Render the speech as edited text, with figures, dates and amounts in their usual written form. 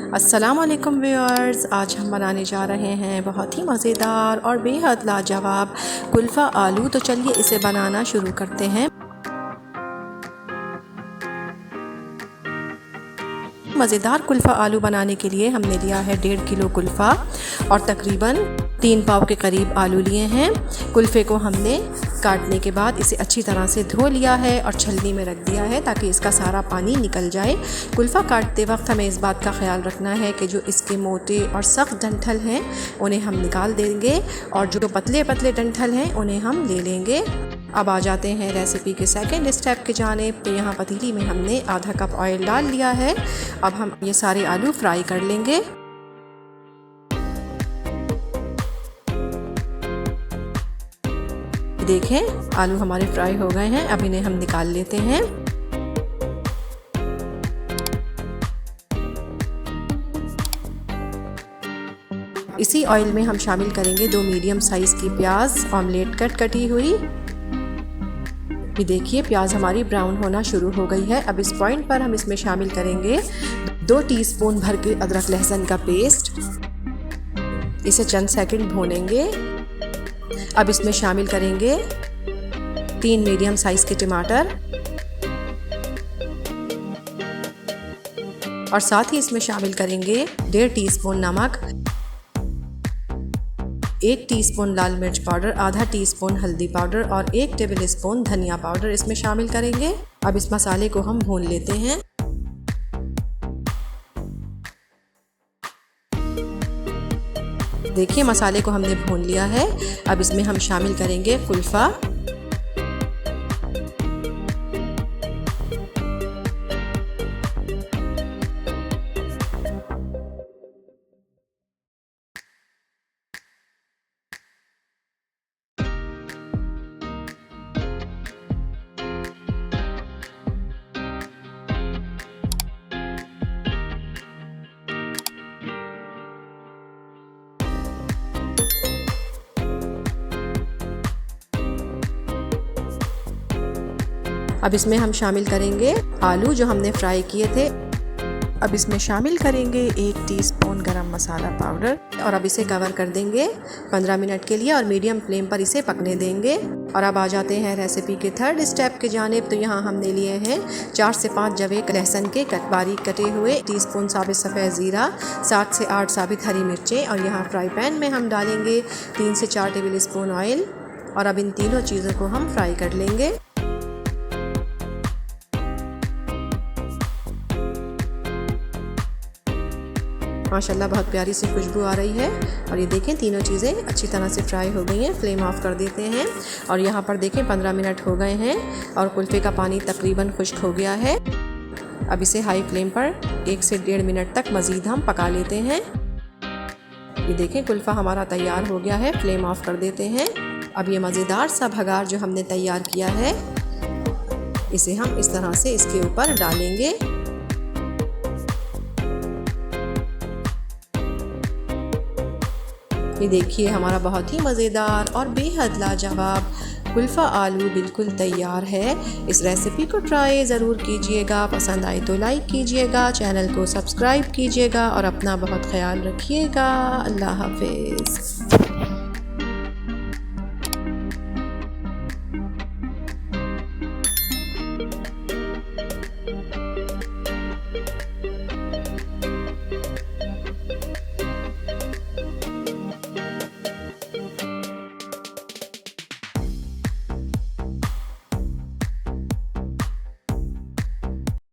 अस्सलाम वालेकुम व्यूअर्स, आज हम बनाने जा रहे हैं बहुत ही मज़ेदार और बेहद लाजवाब कुल्फ़ा आलू। तो चलिए इसे बनाना शुरू करते हैं। मज़ेदार कुल्फ़ा आलू बनाने के लिए हमने लिया है 1.5 किलो कुल्फ़ा और तकरीबन 3 पाव के करीब आलू लिए हैं। कुल्फ़े को हमने काटने के बाद इसे अच्छी तरह से धो लिया है और छलनी में रख दिया है ताकि इसका सारा पानी निकल जाए। कुल्फ़ा काटते वक्त हमें इस बात का ख्याल रखना है कि जो इसके मोटे और सख्त डंठल हैं उन्हें हम निकाल देंगे और जो पतले पतले डंठल हैं उन्हें हम ले लेंगे। अब आ जाते हैं रेसिपी के सेकंड स्टेप की जानिब। तो यहाँ पतीली में हमने आधा कप ऑयल डाल लिया है। अब हम ये सारे आलू फ्राई कर लेंगे। देखें आलू हमारे फ्राई हो गए हैं। अब इन्हें हम निकाल लेते हैं। इसी ऑयल में हम शामिल करेंगे 2 मीडियम साइज की प्याज ऑमलेट कटी हुई। ये देखिए प्याज हमारी ब्राउन होना शुरू हो गई है। अब इस पॉइंट पर हम इसमें शामिल करेंगे 2 टीस्पून भर के अदरक लहसुन का पेस्ट। इसे चंद सेकंड भूनेंगे। अब इसमें शामिल करेंगे 3 मीडियम साइज के टमाटर और साथ ही इसमें शामिल करेंगे 1.5 टीस्पून नमक, 1 टीस्पून लाल मिर्च पाउडर, आधा टीस्पून हल्दी पाउडर और 1 टेबल स्पून धनिया पाउडर इसमें शामिल करेंगे। अब इस मसाले को हम भून लेते हैं। देखिए मसाले को हमने भून लिया है। अब इसमें हम शामिल करेंगे कुल्फ़ा। अब इसमें हम शामिल करेंगे आलू जो हमने फ्राई किए थे। अब इसमें शामिल करेंगे 1 टीस्पून गरम मसाला पाउडर और अब इसे कवर कर देंगे 15 मिनट के लिए और मीडियम फ्लेम पर इसे पकने देंगे। और अब आ जाते हैं रेसिपी के थर्ड स्टेप की जानिब। तो यहाँ हमने लिए हैं 4 से 5 जवे लहसुन के बारीक कटे हुए, टीस्पून साबित सफ़ेद ज़ीरा, 7 से 8 साबित हरी मिर्चें और यहाँ फ्राई पैन में हम डालेंगे 3 से 4 टेबल स्पून ऑयल और अब इन तीनों चीज़ों को हम फ्राई कर लेंगे। माशाल्लाह बहुत प्यारी सी खुशबू आ रही है और ये देखें तीनों चीज़ें अच्छी तरह से फ्राई हो गई हैं। फ्लेम ऑफ कर देते हैं और यहाँ पर देखें 15 मिनट हो गए हैं और कुल्फ़े का पानी तकरीबन खुश्क हो गया है। अब इसे हाई फ्लेम पर 1 से 1.5 मिनट तक मज़ीद हम पका लेते हैं। ये देखें कुल्फ़ा हमारा तैयार हो गया है। फ्लेम ऑफ कर देते हैं। अब ये मज़ेदार सा भगार जो हमने तैयार किया है इसे हम इस तरह से इसके ऊपर डालेंगे। ये देखिए हमारा बहुत ही मज़ेदार और बेहद लाजवाब कुल्फ़ा आलू बिल्कुल तैयार है। इस रेसिपी को ट्राई ज़रूर कीजिएगा। पसंद आए तो लाइक कीजिएगा, चैनल को सब्सक्राइब कीजिएगा और अपना बहुत ख्याल रखिएगा। अल्लाह हाफ़िज़।